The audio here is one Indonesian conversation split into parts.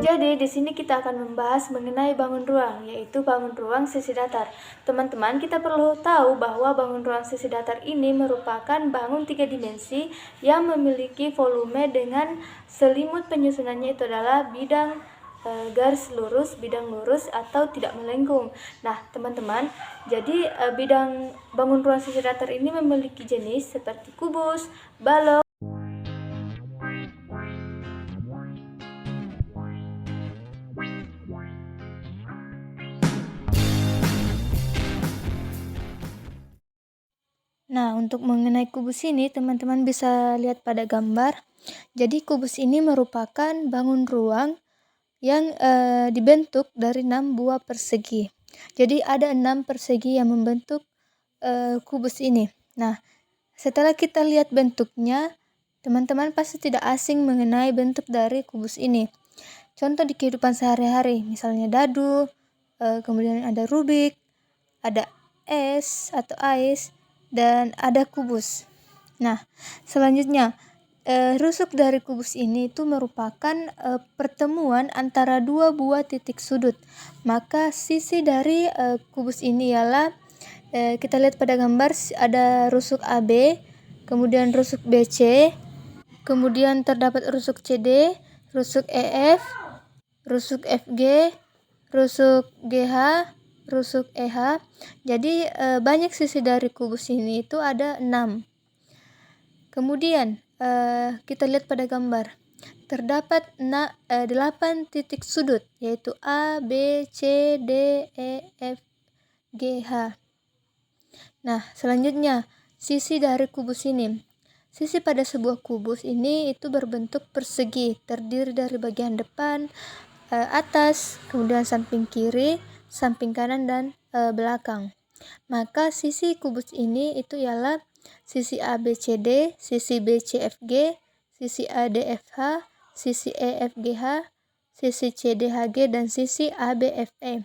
Jadi di sini kita akan membahas mengenai bangun ruang, yaitu bangun ruang sisi datar. Teman-teman, kita perlu tahu bahwa bangun ruang sisi datar ini merupakan bangun 3 dimensi yang memiliki volume dengan selimut penyusunannya itu adalah bidang garis lurus, bidang lurus atau tidak melengkung. Nah, teman-teman, jadi bidang bangun ruang sisi datar ini memiliki jenis seperti kubus, balok. Nah, untuk mengenai kubus ini, teman-teman bisa lihat pada gambar. Jadi, kubus ini merupakan bangun ruang yang dibentuk dari 6 buah persegi. Jadi, ada 6 persegi yang membentuk kubus ini. Nah, setelah kita lihat bentuknya, teman-teman pasti tidak asing mengenai bentuk dari kubus ini. Contoh di kehidupan sehari-hari, misalnya dadu, kemudian ada rubik, ada es atau ais, dan ada kubus. Nah, selanjutnya rusuk dari kubus ini itu merupakan pertemuan antara dua buah titik sudut. Maka sisi dari kubus ini ialah kita lihat pada gambar ada rusuk AB, kemudian rusuk BC, kemudian terdapat rusuk CD, rusuk EF, rusuk FG, rusuk GH, rusuk EH. Jadi banyak sisi dari kubus ini itu ada 6. Kemudian kita lihat pada gambar. Terdapat 8 titik sudut, yaitu A, B, C, D, E, F, G, H. Nah, selanjutnya sisi dari kubus ini. Sisi pada sebuah kubus ini itu berbentuk persegi, terdiri dari bagian depan, atas, kemudian samping kiri, samping kanan, dan belakang. Maka sisi kubus ini itu ialah sisi ABCD, sisi BCFG, sisi ADFH, sisi EFGH, sisi CDHG, dan sisi ABFE.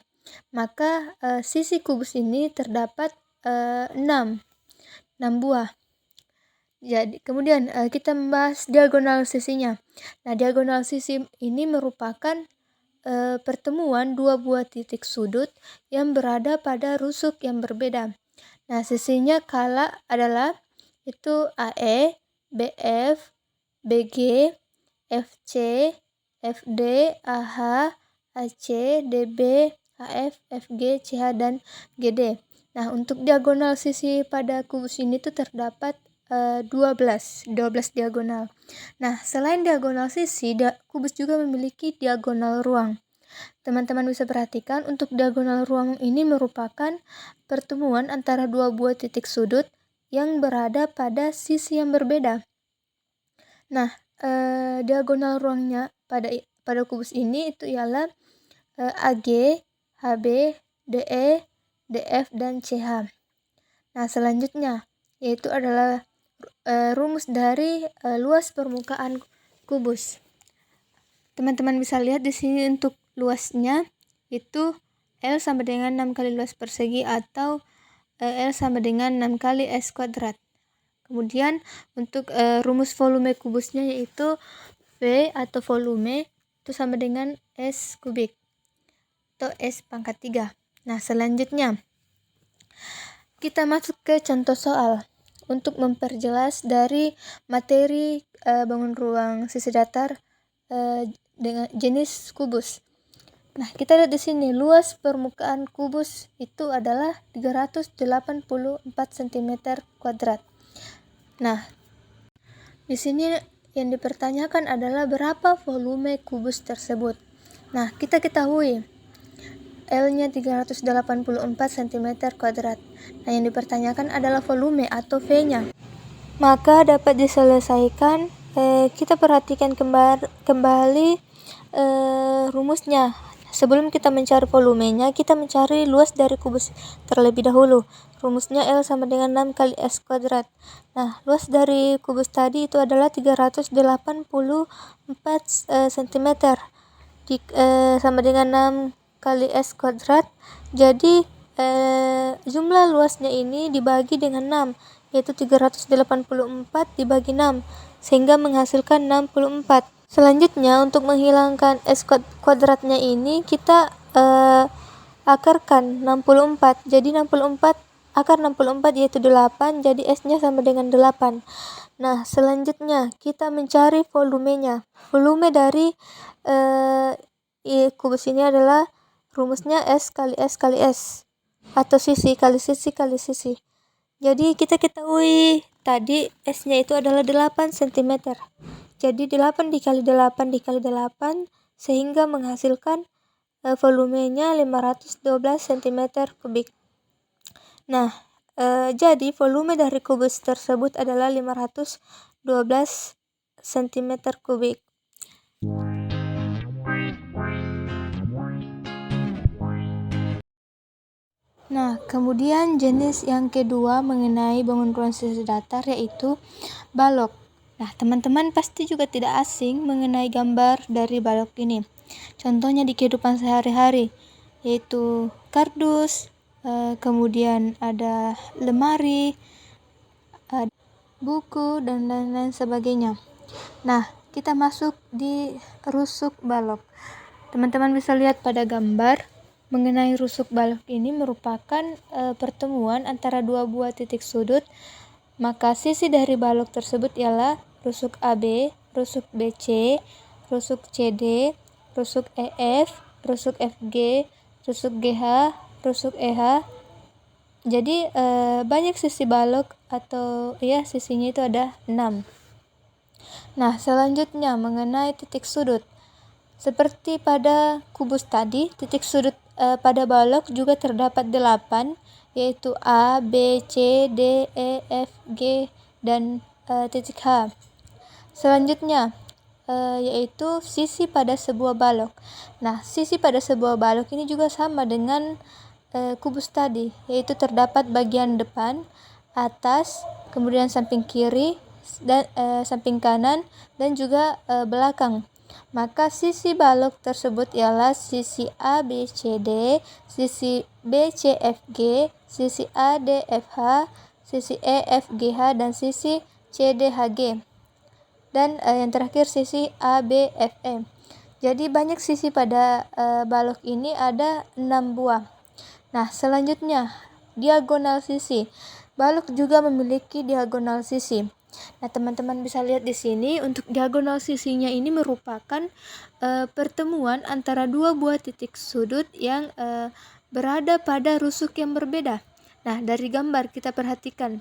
Maka sisi kubus ini terdapat 6 buah. Jadi kemudian kita membahas diagonal sisinya. Nah, diagonal sisi ini merupakan pertemuan dua buah titik sudut yang berada pada rusuk yang berbeda. Nah, sisinya kala adalah itu AE, BF, BG, FC, FD, AH, AC, DB, HF, FG, CH, dan GD. Nah, untuk diagonal sisi pada kubus ini tuh terdapat 12 diagonal. Nah, selain diagonal sisi, kubus juga memiliki diagonal ruang. Teman-teman bisa perhatikan untuk diagonal ruang ini merupakan pertemuan antara dua buah titik sudut yang berada pada sisi yang berbeda. Nah, diagonal ruangnya pada kubus ini itu ialah AG, HB, DE, DF, dan CH. Nah, selanjutnya yaitu adalah rumus dari luas permukaan kubus. Teman-teman bisa lihat di sini untuk luasnya itu L sama dengan 6 kali luas persegi atau L sama dengan 6 kali S kuadrat. Kemudian untuk rumus volume kubusnya yaitu V atau volume itu sama dengan S kubik atau S pangkat 3. Nah, selanjutnya kita masuk ke contoh soal untuk memperjelas dari materi bangun ruang sisi datar dengan jenis kubus. Nah, kita lihat di sini luas permukaan kubus itu adalah 384 cm kuadrat. Nah, di sini yang dipertanyakan adalah berapa volume kubus tersebut. Nah, kita ketahui L-nya 384 cm kuadrat. Nah, yang dipertanyakan adalah volume atau V-nya. Maka dapat diselesaikan, kita perhatikan kembali rumusnya. Sebelum kita mencari volumenya, kita mencari luas dari kubus terlebih dahulu. Rumusnya L sama dengan 6 kali S kuadrat. Nah, luas dari kubus tadi itu adalah 384 cm sama dengan 6 kali S kuadrat. Jadi jumlah luasnya ini dibagi dengan 6, yaitu 384 dibagi 6, sehingga menghasilkan 64. Selanjutnya, untuk menghilangkan S kuadratnya ini, kita akarkan 64. Jadi 64, akar 64 yaitu 8, jadi S-nya sama dengan 8. Nah, selanjutnya kita mencari volumenya. Volume dari kubus ini adalah rumusnya S kali S kali S, atau sisi kali sisi kali sisi. Jadi kita ketahui tadi S-nya itu adalah 8 cm. Jadi 8 dikali 8 dikali 8 sehingga menghasilkan volumenya 512 cm kubik. Nah, jadi volume dari kubus tersebut adalah 512 cm kubik. Nah, kemudian jenis yang kedua mengenai bangun ruang sisi datar yaitu balok. Nah, teman-teman pasti juga tidak asing mengenai gambar dari balok ini. Contohnya di kehidupan sehari-hari, yaitu kardus, kemudian ada lemari, buku, dan lain-lain sebagainya. Nah, kita masuk di rusuk balok. Teman-teman bisa lihat pada gambar mengenai rusuk balok ini merupakan pertemuan antara dua buah titik sudut. Maka sisi dari balok tersebut ialah rusuk AB, rusuk BC, rusuk CD, rusuk EF, rusuk FG, rusuk GH, rusuk EH. Jadi banyak sisi balok atau sisinya itu ada 6. Nah, selanjutnya mengenai titik sudut. Seperti pada kubus tadi, titik sudut pada balok juga terdapat 8, yaitu A, B, C, D, E, F, G, dan titik H. Selanjutnya, yaitu sisi pada sebuah balok. Nah, sisi pada sebuah balok ini juga sama dengan kubus tadi, yaitu terdapat bagian depan, atas, kemudian samping kiri, dan samping kanan, dan juga belakang. Maka sisi balok tersebut ialah sisi A, B, C, D, sisi B, C, F, G, sisi A, D, F, H, sisi E, F, G, H, dan sisi C, D, H, G. Dan yang terakhir sisi A, B, F, E. Jadi banyak sisi pada balok ini, ada 6 buah. Nah, selanjutnya diagonal sisi. Balok juga memiliki diagonal sisi. Nah, teman-teman bisa lihat di sini untuk diagonal sisinya ini merupakan pertemuan antara dua buah titik sudut yang berada pada rusuk yang berbeda. Nah, dari gambar kita perhatikan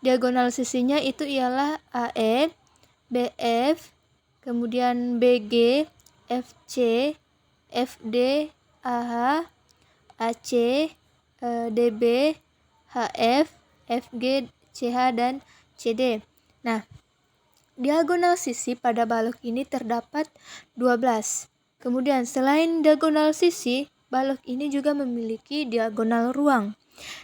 diagonal sisinya itu ialah AE, BF, kemudian BG, FC, FD, AH, AC, DB, HF, FG, CH, dan CD. Nah, diagonal sisi pada balok ini terdapat 12. Kemudian selain diagonal sisi, balok ini juga memiliki diagonal ruang.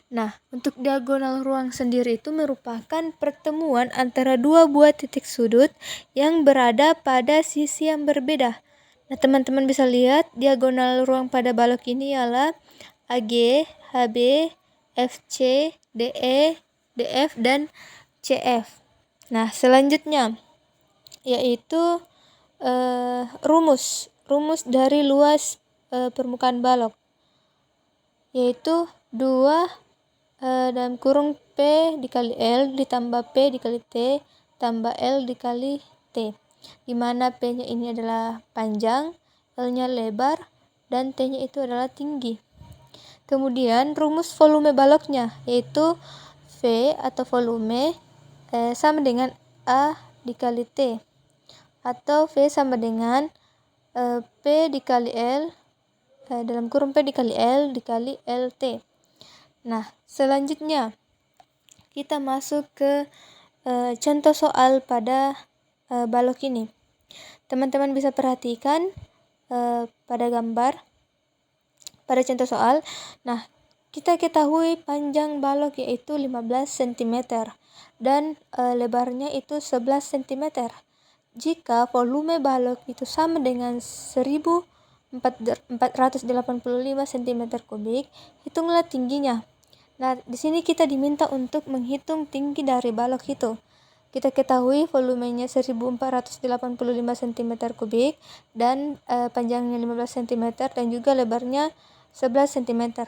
Nah, untuk diagonal ruang sendiri itu merupakan pertemuan antara dua buah titik sudut yang berada pada sisi yang berbeda. Nah, teman-teman bisa lihat diagonal ruang pada balok ini ialah AG, HB, FC, DE, DF, dan CF. Nah, selanjutnya yaitu rumus dari luas permukaan balok, yaitu 2 dalam kurung P dikali L ditambah P dikali T tambah L dikali T, di mana P-nya ini adalah panjang, L-nya lebar, dan T-nya itu adalah tinggi. Kemudian rumus volume baloknya yaitu V atau volume sama dengan A dikali T, atau V sama dengan P dikali L dalam kurung P dikali L dikali LT. Nah, selanjutnya kita masuk ke contoh soal pada balok ini. Teman-teman bisa perhatikan pada gambar pada contoh soal. Nah, kita ketahui panjang balok yaitu 15 cm dan lebarnya itu 11 cm. Jika volume balok itu sama dengan 1485 cm kubik, hitunglah tingginya. Nah, di sini kita diminta untuk menghitung tinggi dari balok itu. kita ketahui volumenya 1485 cm kubik dan panjangnya 15 cm dan juga lebarnya 11 cm.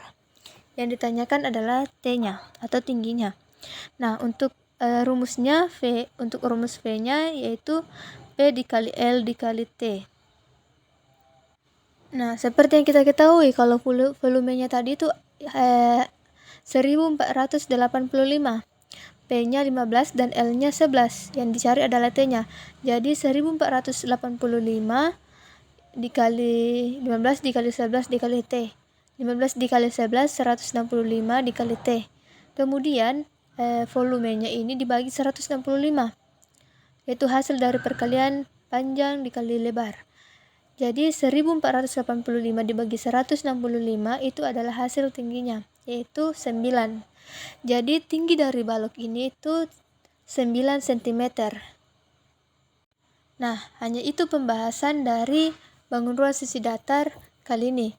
Yang ditanyakan adalah T-nya atau tingginya. Nah, untuk rumusnya untuk rumus V-nya yaitu P dikali L dikali T. Nah, seperti yang kita ketahui kalau volumenya tadi itu 1485. P-nya 15 dan L-nya 11. Yang dicari adalah T-nya. Jadi 1485 dikali 15 dikali 11 dikali T. 15 dikali 11 165 dikali T. Kemudian volumenya ini dibagi 165. Yaitu hasil dari perkalian panjang dikali lebar. Jadi 1485 dibagi 165 itu adalah hasil tingginya, yaitu 9. Jadi tinggi dari balok ini itu 9 cm. Nah, hanya itu pembahasan dari bangun ruang sisi datar kali ini.